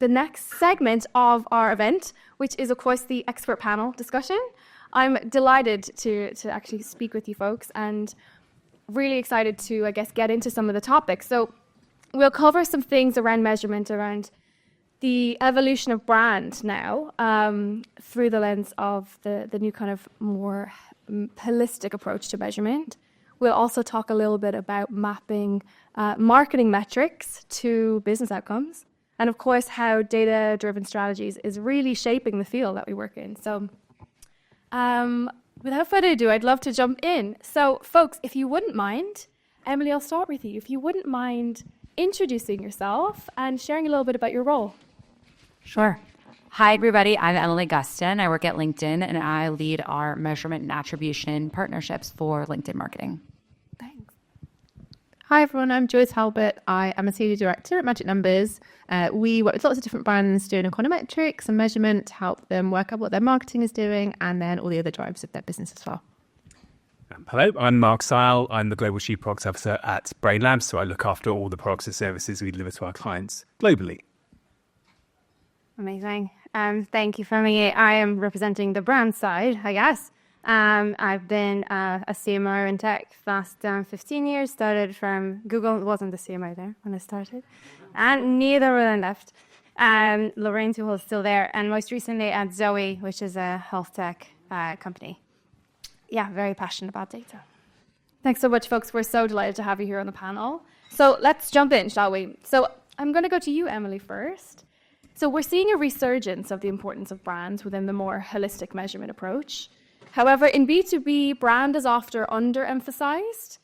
the next segment of our event, which is, of course, the expert panel discussion. I'm delighted to actually speak with you folks and really excited to, I guess, get into some of the topics. So we'll cover some things around measurement, around the evolution of brand now through the lens of the new kind of more holistic approach to measurement. We'll also talk a little bit about mapping marketing metrics to business outcomes. And of course, how data-driven strategies is really shaping the field that we work in. So without further ado, I'd love to jump in. So folks, if you wouldn't mind, Emily, I'll start with you. If you wouldn't mind introducing yourself and sharing a little bit about your role. Sure. Hi, everybody. I'm Emily Gustin. I work at LinkedIn, and I lead our measurement and attribution partnerships for LinkedIn marketing. Thanks. Hi, everyone. I'm Joyce Talbert. I am a senior director at Magic Numbers. We work with lots of different brands doing econometrics and measurement to help them work out what their marketing is doing and then all the other drivers of their business as well. Hello, I'm Mark Syal. I'm the Global Chief Products Officer at BrainLabs, so I look after all the products and services we deliver to our clients globally. Amazing. Thank you for me. I am representing the brand side, I guess. I've been a CMO in tech the last 15 years, started from Google. It wasn't the CMO there when I started, and neither when I left. Lorraine Tuhol is still there, and most recently at Zoe, which is a health tech company. Yeah, very passionate about data. Thanks so much, folks. We're so delighted to have you here on the panel. So let's jump in, shall we? So I'm going to go to you, Emily, first. So we're seeing a resurgence of the importance of brands within the more holistic measurement approach. However, in B2B, brand is often underemphasized.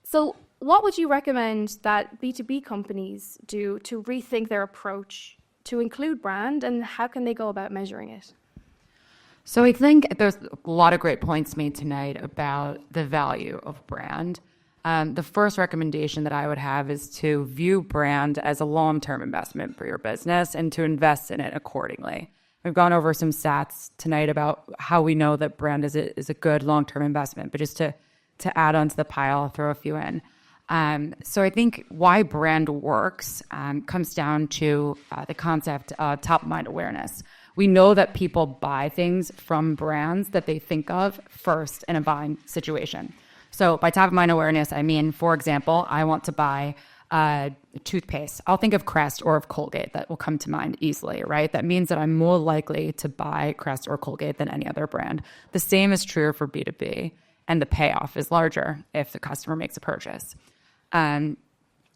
So what would you recommend that B2B companies do to rethink their approach to include brand, and how can they go about measuring it? So I think there's a lot of great points made tonight about the value of brand. The first recommendation that I would have is to view brand as a long-term investment for your business and to invest in it accordingly. We've gone over some stats tonight about how we know that brand is a good long-term investment, but just to add onto the pile, I'll throw a few in. So I think why brand works comes down to the concept of top-of-mind awareness. We know that people buy things from brands that they think of first in a buying situation. So by top-of-mind awareness, I mean, for example, I want to buy toothpaste. I'll think of Crest or of Colgate. That will come to mind easily, right? That means that I'm more likely to buy Crest or Colgate than any other brand. The same is true for B2B, and the payoff is larger if the customer makes a purchase.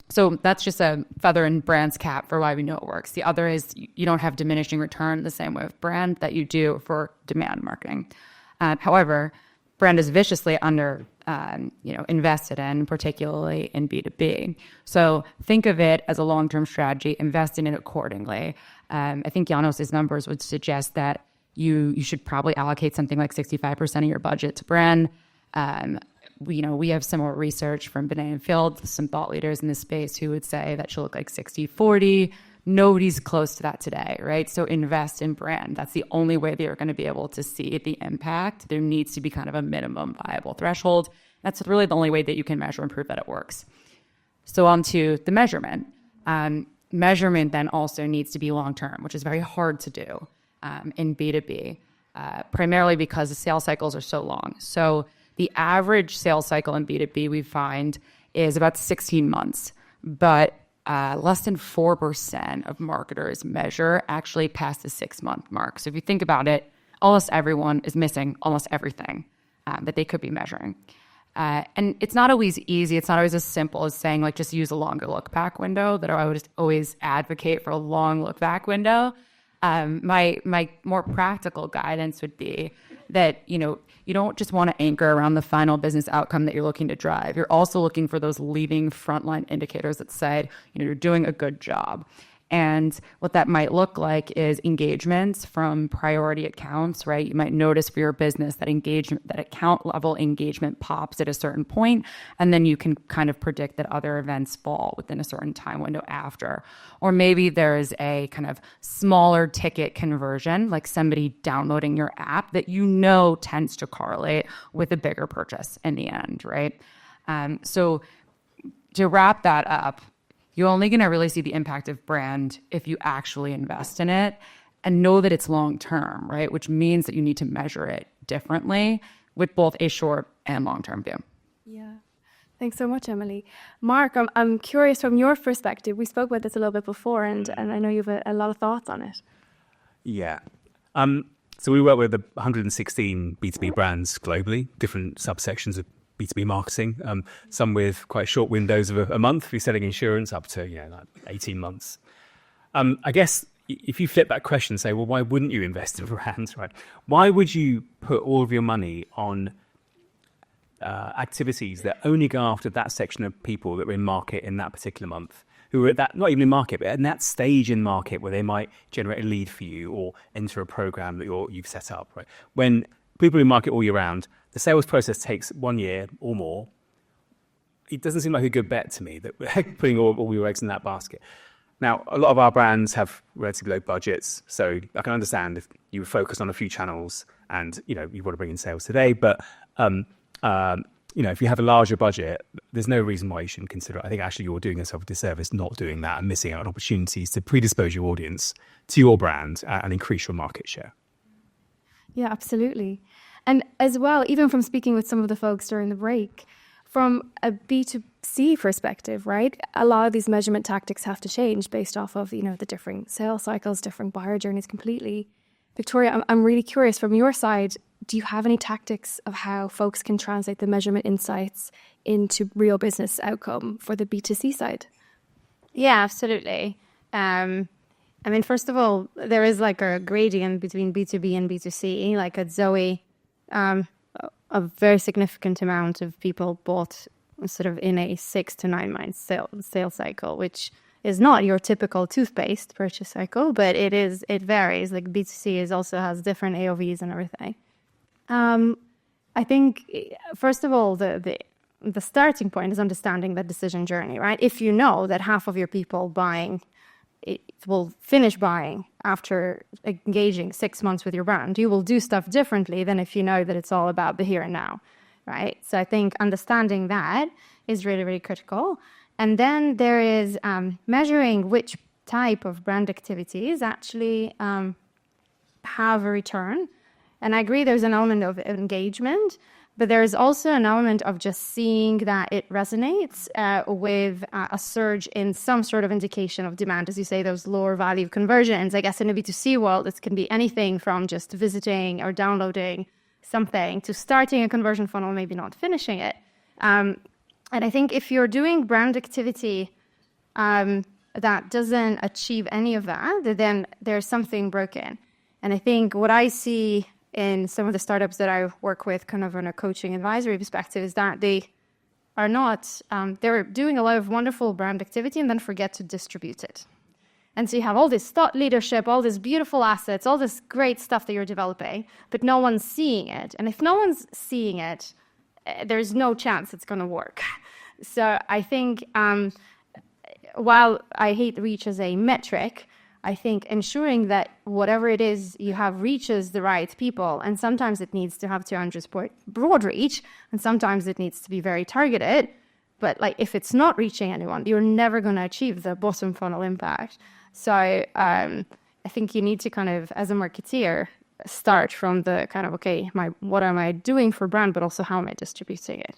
So that's just a feather in brand's cap for why we know it works. The other is you don't have diminishing return the same way with brand that you do for demand marketing. However, brand is viciously invested in, particularly in B2B. So think of it as a long-term strategy, invest in it accordingly. I think Janos's numbers would suggest that you should probably allocate something like 65% of your budget to brand. We have similar research from Binet and Field, some thought leaders in this space who would say that should look like 60-40. Nobody's close to that today, right? So invest in brand. That's the only way that you're going to be able to see the impact. There needs to be kind of a minimum viable threshold. That's really the only way that you can measure and prove that it works. So on to the measurement. Measurement then also needs to be long-term, which is very hard to do in B2B, primarily because the sales cycles are so long. So the average sales cycle in B2B we find is about 16 months, but less than 4% of marketers measure actually past the 6-month mark. So if you think about it, almost everyone is missing almost everything that they could be measuring. And it's not always easy. It's not always as simple as saying, like, just use a longer look back window, that I would always advocate for a long look back window. My more practical guidance would be that, you don't just want to anchor around the final business outcome that you're looking to drive. You're also looking for those leading frontline indicators that say, you're doing a good job. And what that might look like is engagements from priority accounts, right? You might notice for your business that engagement, that account level engagement pops at a certain point, and then you can kind of predict that other events fall within a certain time window after. Or maybe there's a kind of smaller ticket conversion, like somebody downloading your app that tends to correlate with a bigger purchase in the end, right? So to wrap that up, you're only going to really see the impact of brand if you actually invest in it and know that it's long term, right? Which means that you need to measure it differently with both a short and long term view. Yeah. Thanks so much, Emily. Mark, I'm curious from your perspective. We spoke about this a little bit before, and I know you have a lot of thoughts on it. Yeah. So we work with 116 B2B brands globally, different subsections of B2B marketing, some with quite short windows of a month if you're selling insurance, up to like 18 months. I guess if you flip that question and say, well, why wouldn't you invest in brands, right? Why would you put all of your money on activities that only go after that section of people that are in market in that particular month, who are at that, not even in market, but in that stage in market where they might generate a lead for you or enter a program that you've set up, right? When people in market all year round, the sales process takes 1 year or more. It doesn't seem like a good bet to me that we're putting all your eggs in that basket. Now, a lot of our brands have relatively low budgets, so I can understand if you focus on a few channels and you want to bring in sales today, but if you have a larger budget, there's no reason why you shouldn't consider it. I think actually you're doing yourself a disservice not doing that and missing out on opportunities to predispose your audience to your brand and increase your market share. Yeah, absolutely. And as well, even from speaking with some of the folks during the break, from a B2C perspective, right, a lot of these measurement tactics have to change based off of, the different sales cycles, different buyer journeys completely. Victoria, I'm really curious from your side, do you have any tactics of how folks can translate the measurement insights into real business outcome for the B2C side? Yeah, absolutely. First of all, there is like a gradient between B2B and B2C. Like at Zoe, a very significant amount of people bought sort of in a 6 to 9 month sales cycle, which is not your typical toothpaste purchase cycle, but it varies. Like B2C also has different AOVs and everything. I think, first of all, the starting point is understanding the decision journey, right? If you know that half of your people buying it will finish buying after engaging 6 months with your brand, you will do stuff differently than if you know that it's all about the here and now, right? So I think understanding that is really, really critical. And then there is measuring which type of brand activities actually have a return. And I agree there's an element of engagement, but there's also an element of just seeing that it resonates with a surge in some sort of indication of demand. As you say, those lower value conversions. I guess in a B2C world, this can be anything from just visiting or downloading something to starting a conversion funnel, maybe not finishing it. And I think if you're doing brand activity that doesn't achieve any of that, then there's something broken. And I think what I see in some of the startups that I work with, kind of on a coaching advisory perspective, is that they are not, they're doing a lot of wonderful brand activity and then forget to distribute it. And so you have all this thought leadership, all these beautiful assets, all this great stuff that you're developing, but no one's seeing it. And if no one's seeing it, there's no chance it's going to work. So I think while I hate reach as a metric, I think ensuring that whatever it is you have reaches the right people, and sometimes it needs to have 200 broad reach, and sometimes it needs to be very targeted. But like if it's not reaching anyone, you're never going to achieve the bottom funnel impact. So I think you need to kind of, as a marketeer, start from the kind of, okay, what am I doing for brand, but also how am I distributing it?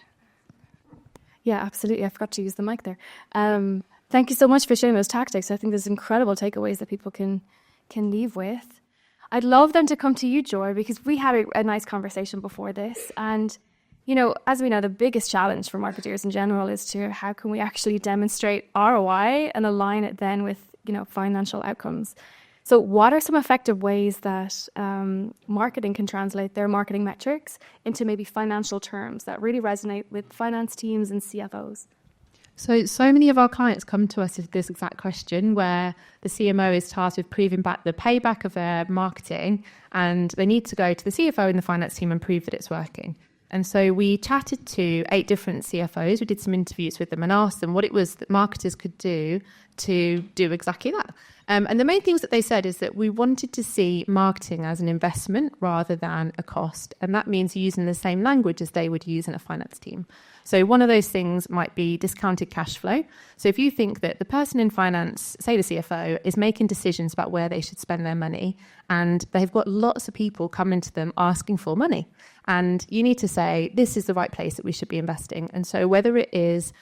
Yeah, absolutely. I forgot to use the mic there. Thank you so much for sharing those tactics. I think there's incredible takeaways that people can leave with. I'd love them to come to you, Joy, because we had a nice conversation before this. And, as we know, the biggest challenge for marketers in general is to how can we actually demonstrate ROI and align it then with, financial outcomes. So what are some effective ways that marketing can translate their marketing metrics into maybe financial terms that really resonate with finance teams and CFOs? So many of our clients come to us with this exact question where the CMO is tasked with proving back the payback of their marketing, and they need to go to the CFO and the finance team and prove that it's working. And so we chatted to 8 different CFOs. We did some interviews with them and asked them what it was that marketers could do to do exactly that. And the main things that they said is that we wanted to see marketing as an investment rather than a cost. And that means using the same language as they would use in a finance team. So one of those things might be discounted cash flow. So if you think that the person in finance, say the CFO, is making decisions about where they should spend their money, and they've got lots of people coming to them asking for money, and you need to say, this is the right place that we should be investing. And so whether it is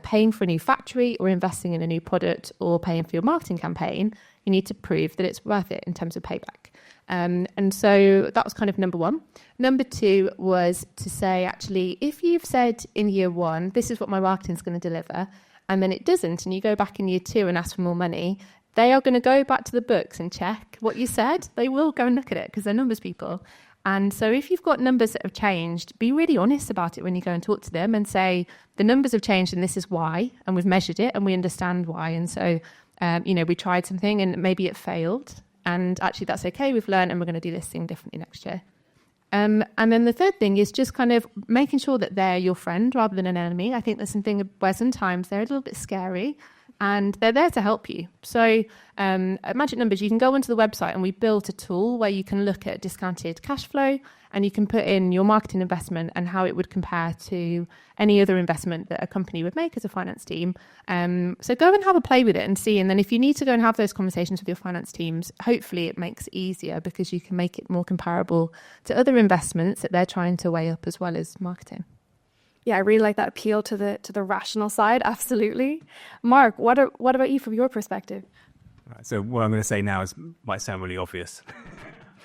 paying for a new factory or investing in a new product or paying for your marketing campaign, you need to prove that it's worth it in terms of payback. And so that was kind of number one. Number two was to say, actually, if you've said in year one, this is what my marketing is going to deliver, and then it doesn't, and you go back in year two and ask for more money, they are going to go back to the books and check what you said. They will go and look at it because they're numbers people. And so if you've got numbers that have changed, be really honest about it when you go and talk to them and say, the numbers have changed and this is why, and we've measured it and we understand why. And so, we tried something and maybe it failed. And actually that's okay, we've learned and we're going to do this thing differently next year. And then the third thing is just kind of making sure that they're your friend rather than an enemy. I think there's something where sometimes they're a little bit scary and they're there to help you. So at Magic Numbers, you can go onto the website and we built a tool where you can look at discounted cash flow and you can put in your marketing investment and how it would compare to any other investment that a company would make as a finance team. So go and have a play with it and see. And then if you need to go and have those conversations with your finance teams, hopefully it makes it easier because you can make it more comparable to other investments that they're trying to weigh up as well as marketing. Yeah, I really like that appeal to the rational side. Absolutely. Mark, what about you from your perspective? Right, so what I'm going to say now might sound really obvious.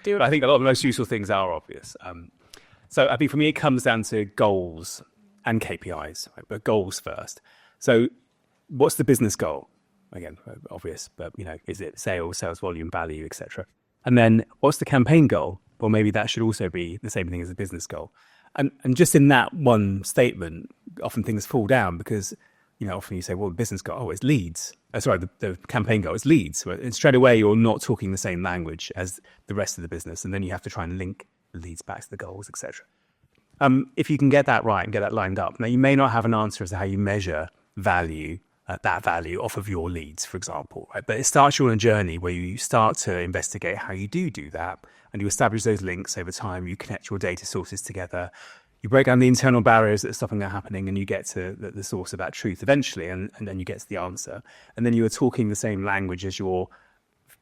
But I think a lot of the most useful things are obvious. So I think for me, it comes down to goals and KPIs, right? But goals first. So what's the business goal? Again, obvious, but is it sales volume, value, etc. And then what's the campaign goal? Well, maybe that should also be the same thing as a business goal. And just in that one statement, often things fall down because, often you say, well, the business goal, it's leads. The campaign goal is leads. And straight away, you're not talking the same language as the rest of the business. And then you have to try and link the leads back to the goals, etc. If you can get that right and get that lined up, now you may not have an answer as to how you measure value, that value off of your leads, for example, right? But it starts you on a journey where you start to investigate how you do that. And you establish those links over time. You connect your data sources together. You break down the internal barriers that are stopping that happening, and you get to the source of that truth eventually, and then you get to the answer. And then you are talking the same language as your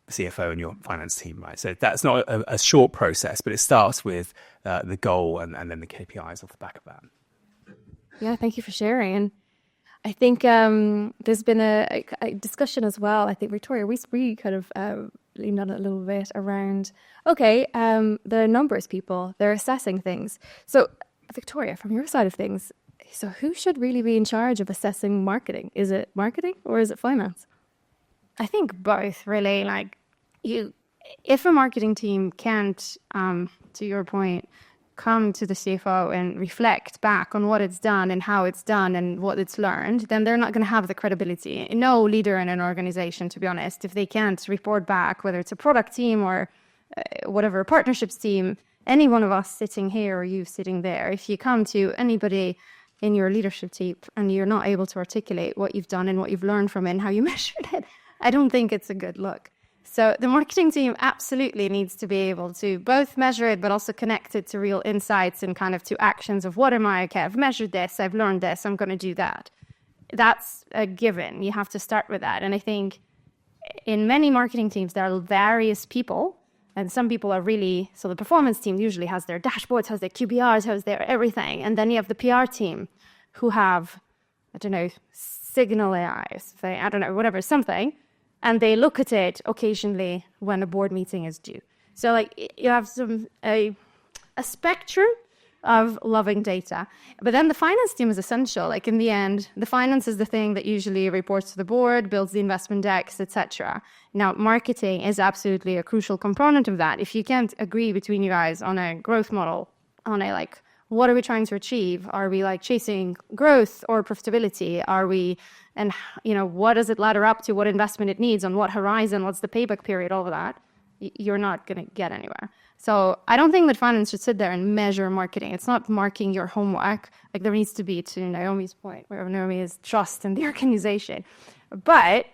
CFO and your finance team, right? So that's not a short process, but it starts with the goal and then the KPIs off the back of that. Yeah, thank you for sharing. And I think there's been a discussion as well. I think, Victoria, we kind of leaned on it a little bit around, the numbers people, they're assessing things. So, Victoria, from your side of things, so who should really be in charge of assessing marketing? Is it marketing or is it finance? I think both, really. If a marketing team can't, to your point, come to the CFO and reflect back on what it's done and how it's done and what it's learned, then they're not going to have the credibility. No leader in an organization, to be honest, if they can't report back, whether it's a product team or whatever, a partnerships team, any one of us sitting here or you sitting there, if you come to anybody in your leadership team and you're not able to articulate what you've done and what you've learned from it and how you measured it, I don't think it's a good look. So the marketing team absolutely needs to be able to both measure it, but also connect it to real insights and kind of to actions of what am I? Okay, I've measured this, I've learned this, I'm going to do that. That's a given. You have to start with that. And I think in many marketing teams, there are various people, and some people are really, so the performance team usually has their dashboards, has their QBRs, has their everything. And then you have the PR team who have, Signal AI, something. And they look at it occasionally when a board meeting is due. So you have a spectrum of loving data. But then the finance team is essential. In the end, the finance is the thing that usually reports to the board, builds the investment decks, etc. Now, marketing is absolutely a crucial component of that. If you can't agree between you guys on a growth model, on a what are we trying to achieve? Are we chasing growth or profitability? Are we, and what does it ladder up to? What investment it needs on what horizon? What's the payback period? All of that, you're not going to get anywhere. So I don't think that finance should sit there and measure marketing. It's not marking your homework. There needs to be, to Naomi's point, where Naomi is trust in the organization. But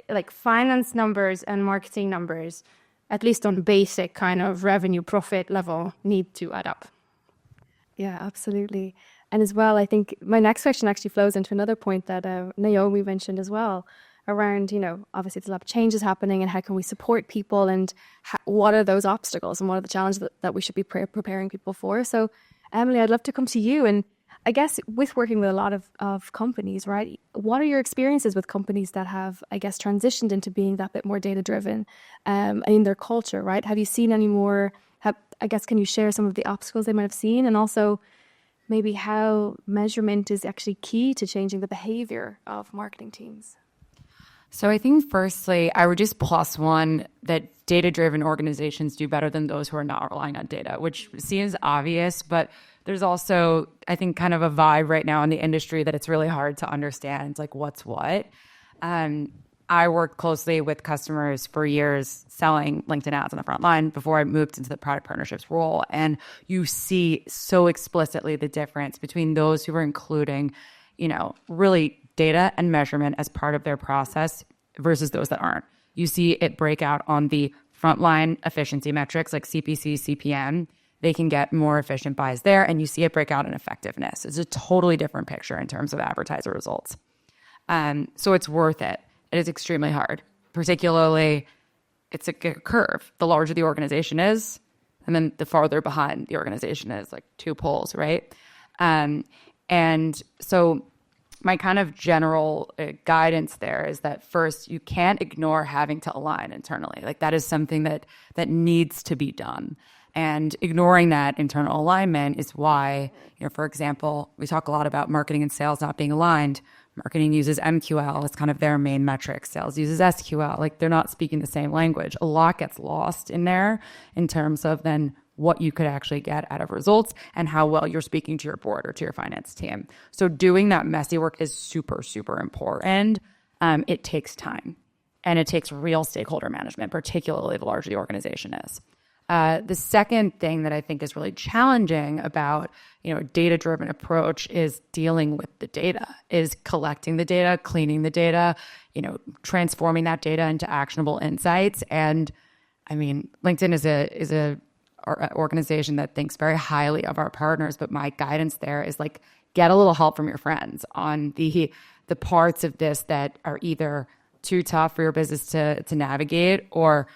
like finance numbers and marketing numbers, at least on basic kind of revenue profit level, need to add up. Yeah, absolutely. And as well, I think my next question actually flows into another point that Naomi mentioned as well, around, obviously there's a lot of changes happening, and how can we support people, and what are those obstacles, and what are the challenges that we should be preparing people for. So Emily, I'd love to come to you, and I guess with working with a lot of companies, right, what are your experiences with companies that have, I guess, transitioned into being that bit more data driven in their culture, right? Have you seen any more, I guess, can you share some of the obstacles they might have seen, and also maybe how measurement is actually key to changing the behavior of marketing teams? So I think firstly, I would just plus one that data-driven organizations do better than those who are not relying on data, which seems obvious, but there's also, I think, kind of a vibe right now in the industry that it's really hard to understand, like, what's what. I worked closely with customers for years selling LinkedIn ads on the front line before I moved into the product partnerships role. And you see so explicitly the difference between those who are including, really data and measurement as part of their process versus those that aren't. You see it break out on the frontline efficiency metrics like CPC, CPM. They can get more efficient buys there, and you see it break out in effectiveness. It's a totally different picture in terms of advertiser results. So it's worth it. It is extremely hard. Particularly, it's a curve. The larger the organization is, and then the farther behind the organization is, like two poles, right? And so my kind of general guidance there is that first, you can't ignore having to align internally. Like that is something that needs to be done. And ignoring that internal alignment is why, for example, we talk a lot about marketing and sales not being aligned. Marketing uses MQL as kind of their main metric. Sales uses SQL. Like they're not speaking the same language. A lot gets lost in there in terms of then what you could actually get out of results and how well you're speaking to your board or to your finance team. So doing that messy work is super, super important. It takes time, and it takes real stakeholder management, particularly the larger the organization is. The second thing that I think is really challenging about, a data-driven approach is dealing with the data, is collecting the data, cleaning the data, transforming that data into actionable insights. And I mean, LinkedIn is a organization that thinks very highly of our partners, but my guidance there is like, get a little help from your friends on the parts of this that are either too tough for your business to navigate, or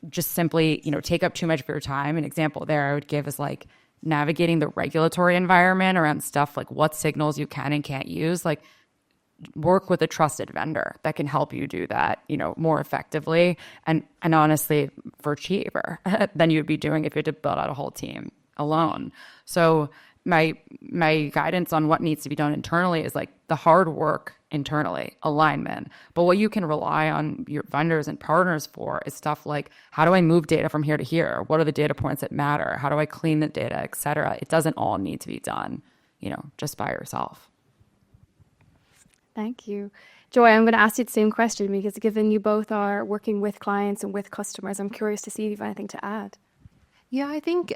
just simply, take up too much of your time. An example there I would give is like navigating the regulatory environment around stuff like what signals you can and can't use. Like work with a trusted vendor that can help you do that, more effectively and honestly for cheaper than you'd be doing if you had to build out a whole team alone. So my guidance on what needs to be done internally is like the hard work internally, alignment. But what you can rely on your vendors and partners for is stuff like, how do I move data from here to here? What are the data points that matter? How do I clean the data, et cetera? It doesn't all need to be done, just by yourself. Thank you. Joy, I'm going to ask you the same question because given you both are working with clients and with customers, I'm curious to see if you have anything to add. Yeah, I think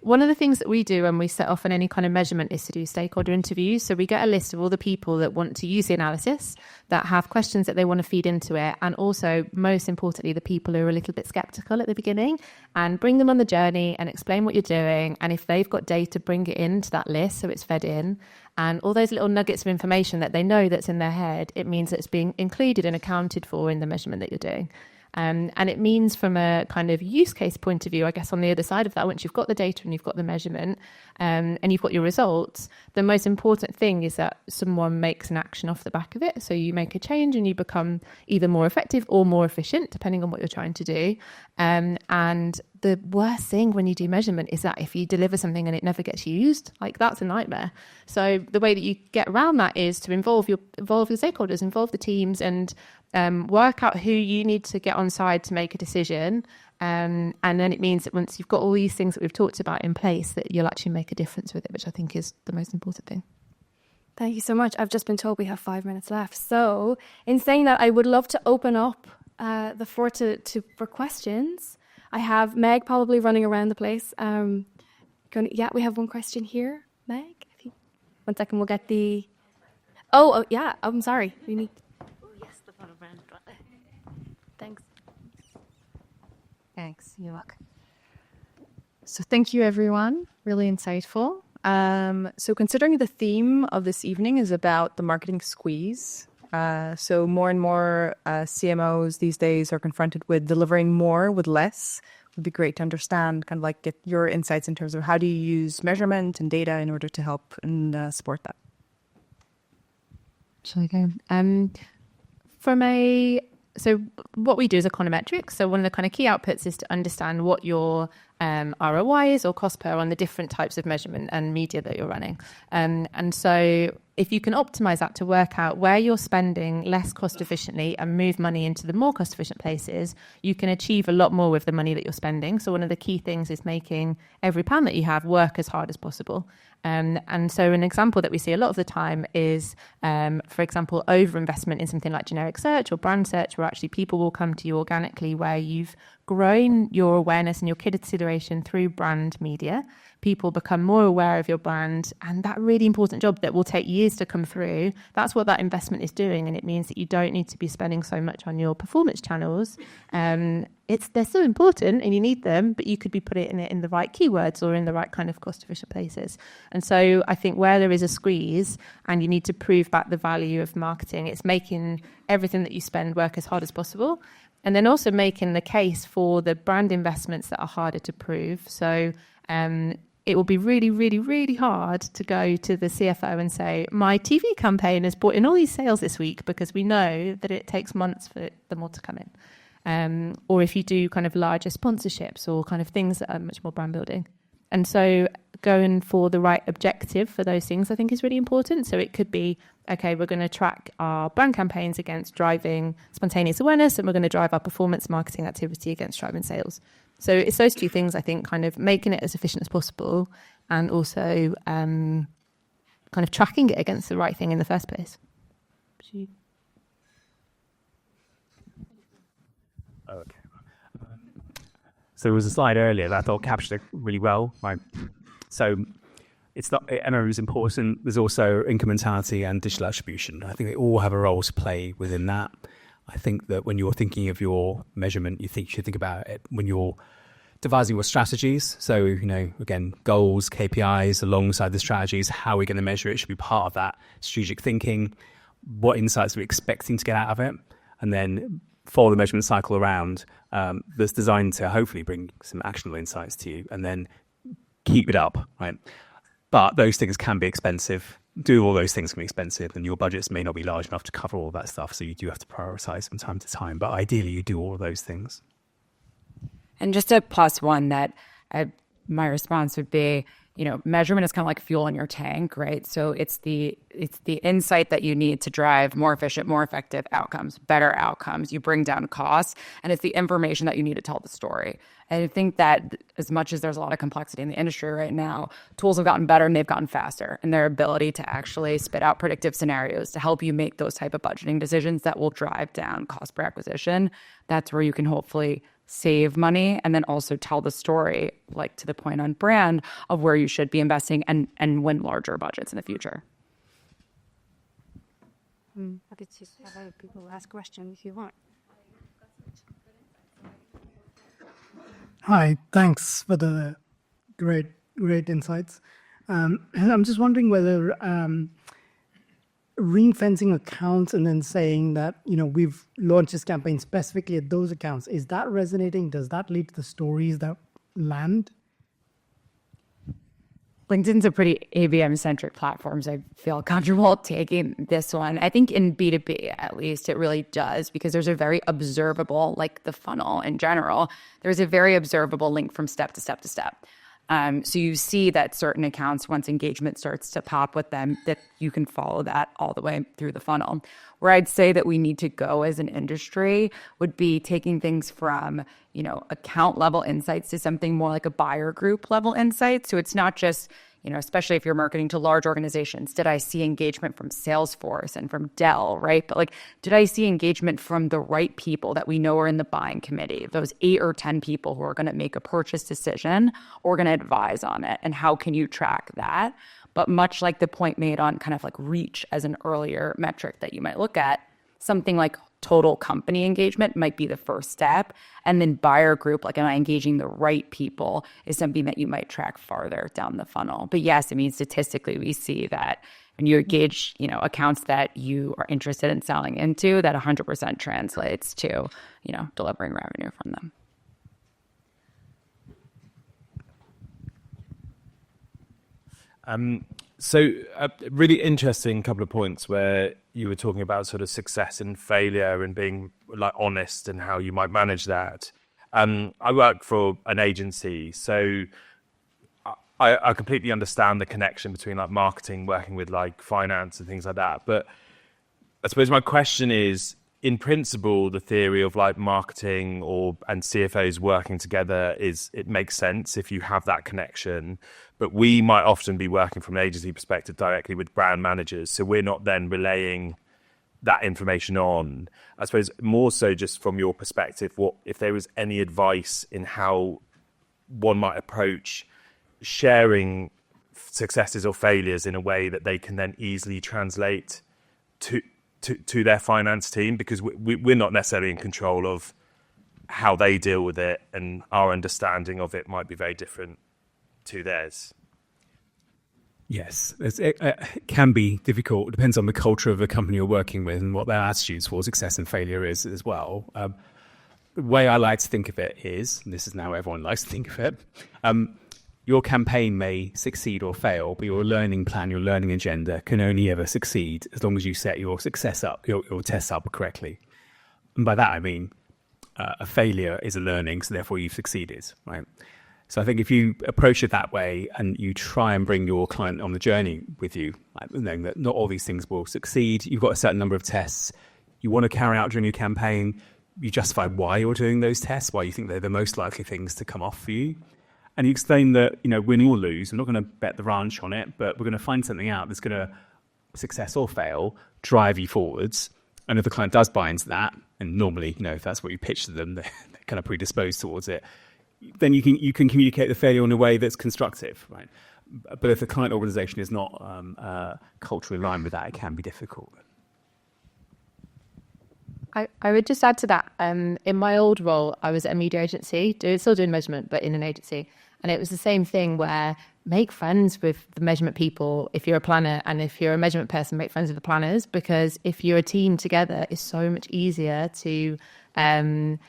one of the things that we do when we set off on any kind of measurement is to do stakeholder interviews. So we get a list of all the people that want to use the analysis, that have questions that they want to feed into it, and also, most importantly, the people who are a little bit skeptical at the beginning, and bring them on the journey and explain what you're doing. And if they've got data, bring it into that list so it's fed in. And all those little nuggets of information that they know that's in their head, it means that it's being included and accounted for in the measurement that you're doing. And it means from a kind of use case point of view, I guess on the other side of that, once you've got the data and you've got the measurement and you've got your results, the most important thing is that someone makes an action off the back of it. So you make a change and you become either more effective or more efficient, depending on what you're trying to do. And the worst thing when you do measurement is that if you deliver something and it never gets used, like that's a nightmare. So the way that you get around that is to involve your stakeholders, involve the teams, and work out who you need to get on side to make a decision. And then it means that once you've got all these things that we've talked about in place, that you'll actually make a difference with it, which I think is the most important thing. Thank you so much. I've just been told we have 5 minutes left. So in saying that, I would love to open up the floor for questions. I have Meg probably running around the place. We have one question here. Meg, 1 second, we'll get the... Oh, yeah, I'm sorry. We need... Yes, the front of brand. Thanks. You're welcome. So thank you, everyone. Really insightful. So considering the theme of this evening is about the marketing squeeze, so more and more CMOs these days are confronted with delivering more with less. It would be great to understand, kind of like get your insights in terms of how do you use measurement and data in order to help and support that. Shall I go? So what we do is econometrics. So one of the kind of key outputs is to understand what your ROI is or cost per on the different types of measurement and media that you're running. And so if you can optimize that to work out where you're spending less cost efficiently and move money into the more cost efficient places, you can achieve a lot more with the money that you're spending. So one of the key things is making every pound that you have work as hard as possible. And so an example that we see a lot of the time is, for example, overinvestment in something like generic search or brand search, where actually people will come to you organically, where you've grown your awareness and your consideration through brand media. People become more aware of your brand, and that really important job that will take years to come through, that's what that investment is doing. And it means that you don't need to be spending so much on your performance channels. They're still important and you need them, but you could be putting it in the right keywords or in the right kind of cost efficient places. And so I think where there is a squeeze and you need to prove back the value of marketing, it's making everything that you spend work as hard as possible. And then also making the case for the brand investments that are harder to prove. So it will be really, really, really hard to go to the CFO and say, my TV campaign has brought in all these sales this week, because we know that it takes months for them all to come in. Or if you do kind of larger sponsorships or kind of things that are much more brand building. And so going for the right objective for those things, I think, is really important. So it could be, okay, we're going to track our brand campaigns against driving spontaneous awareness, and we're going to drive our performance marketing activity against driving sales. So it's those two things, I think, kind of making it as efficient as possible and also kind of tracking it against the right thing in the first place. Okay. So there was a slide earlier that I thought captured it really well, right? So it's not, MO is important. There's also incrementality and digital attribution. I think they all have a role to play within that. I think that when you're thinking of your measurement, you should think about it when you're devising your strategies. So, again, goals, KPIs alongside the strategies, how we're going to measure it should be part of that strategic thinking. What insights are we expecting to get out of it? And then follow the measurement cycle around that's designed to hopefully bring some actionable insights to you, and then keep it up, right? But those things can be expensive. Do all those things can be expensive, and your budgets may not be large enough to cover all that stuff. So you do have to prioritize from time to time. But ideally, you do all of those things. And just a plus one that my response would be, measurement is kind of like fuel in your tank, right? So it's the insight that you need to drive more efficient, more effective outcomes, better outcomes. You bring down costs, and it's the information that you need to tell the story. And I think that as much as there's a lot of complexity in the industry right now, tools have gotten better and they've gotten faster in their ability to actually spit out predictive scenarios to help you make those type of budgeting decisions that will drive down cost per acquisition. That's where you can hopefully save money and then also tell the story, like to the point on brand, of where you should be investing and win larger budgets in the future. Happy to have other people ask questions if you want. Hi, thanks for the great insights. I'm just wondering whether ring-fencing accounts and then saying that, we've launched this campaign specifically at those accounts, is that resonating? Does that lead to the stories that land? LinkedIn's a pretty ABM-centric platform, so I feel comfortable taking this one. I think in B2B, at least, it really does, because there's a very observable, like the funnel in general, there's a very observable link from step to step to step. So you see that certain accounts, once engagement starts to pop with them, that you can follow that all the way through the funnel. Where I'd say that we need to go as an industry would be taking things from, account level insights to something more like a buyer group level insight. So it's not just, especially if you're marketing to large organizations, did I see engagement from Salesforce and from Dell, right? But did I see engagement from the right people that we know are in the buying committee, those 8 or 10 people who are going to make a purchase decision or going to advise on it? And how can you track that? But much like the point made on kind of like reach as an earlier metric that you might look at, something like total company engagement might be the first step. And then buyer group, like, am I engaging the right people, is something that you might track farther down the funnel. But yes, I mean, statistically, we see that when you engage, accounts that you are interested in selling into, that 100% translates to, delivering revenue from them. So a really interesting couple of points where you were talking about sort of success and failure and being like honest and how you might manage that. I work for an agency, so I completely understand the connection between like marketing, working with like finance and things like that. But I suppose my question is, in principle, the theory of like marketing and CFOs working together it makes sense if you have that connection. But we might often be working from an agency perspective directly with brand managers, so we're not then relaying that information on. I suppose more so just from your perspective, what if there was any advice in how one might approach sharing successes or failures in a way that they can then easily translate to their finance team, because we're not necessarily in control of how they deal with it, and our understanding of it might be very different to theirs. Yes, it can be difficult. It depends on the culture of the company you're working with and what their attitudes for success and failure is as well. The way I like to think of it is, and this is now everyone likes to think of it, your campaign may succeed or fail, but your learning plan, your learning agenda can only ever succeed as long as you set your success up, your tests up correctly. And by that, I mean, a failure is a learning, so therefore you've succeeded, right? So I think if you approach it that way and you try and bring your client on the journey with you, like knowing that not all these things will succeed, you've got a certain number of tests you want to carry out during your campaign, you justify why you're doing those tests, why you think they're the most likely things to come off for you. And you explain that, win or lose, we're not going to bet the ranch on it, but we're going to find something out that's going to, success or fail, drive you forwards. And if the client does buy into that, and normally, if that's what you pitch to them, they're kind of predisposed towards it, then you can communicate the failure in a way that's constructive, right? But if the client organization is not culturally aligned with that, it can be difficult. I would just add to that. In my old role, I was at a media agency, still doing measurement, but in an agency. And it was the same thing where make friends with the measurement people if you're a planner, and if you're a measurement person, make friends with the planners, because if you're a team together, it's so much easier to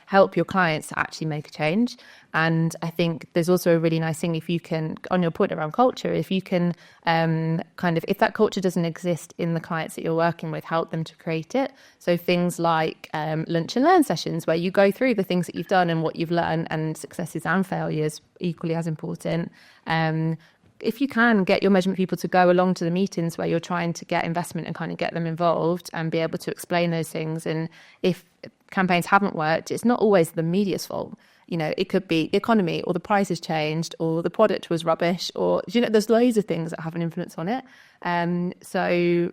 help your clients to actually make a change. And I think there's also a really nice thing if you can, on your point around culture, if you can if that culture doesn't exist in the clients that you're working with, help them to create it. So things like lunch and learn sessions where you go through the things that you've done and what you've learned, and successes and failures equally as important. If you can get your measurement people to go along to the meetings where you're trying to get investment and kind of get them involved and be able to explain those things. And if campaigns haven't worked, it's not always the media's fault. It could be the economy, or the price has changed, or the product was rubbish, or, there's loads of things that have an influence on it. So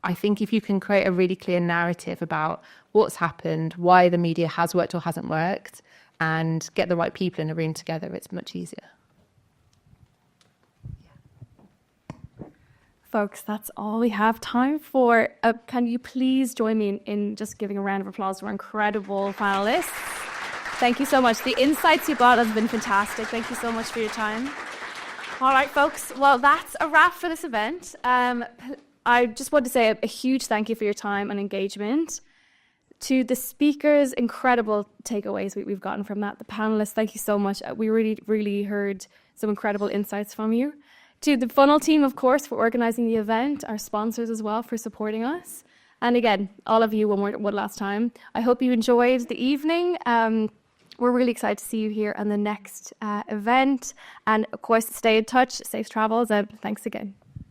I think if you can create a really clear narrative about what's happened, why the media has worked or hasn't worked, and get the right people in a room together, it's much easier. Folks, that's all we have time for. Can you please join me in just giving a round of applause to our incredible panelists? Thank you so much. The insights you brought has been fantastic. Thank you so much for your time. All right, folks. Well, that's a wrap for this event. I just want to say a huge thank you for your time and engagement. To the speakers, incredible takeaways we've gotten from that. The panelists, thank you so much. We really, really heard some incredible insights from you. To the funnel team, of course, for organising the event, our sponsors as well for supporting us. And again, all of you one last time. I hope you enjoyed the evening. We're really excited to see you here on the next event. And of course, stay in touch, safe travels, and thanks again.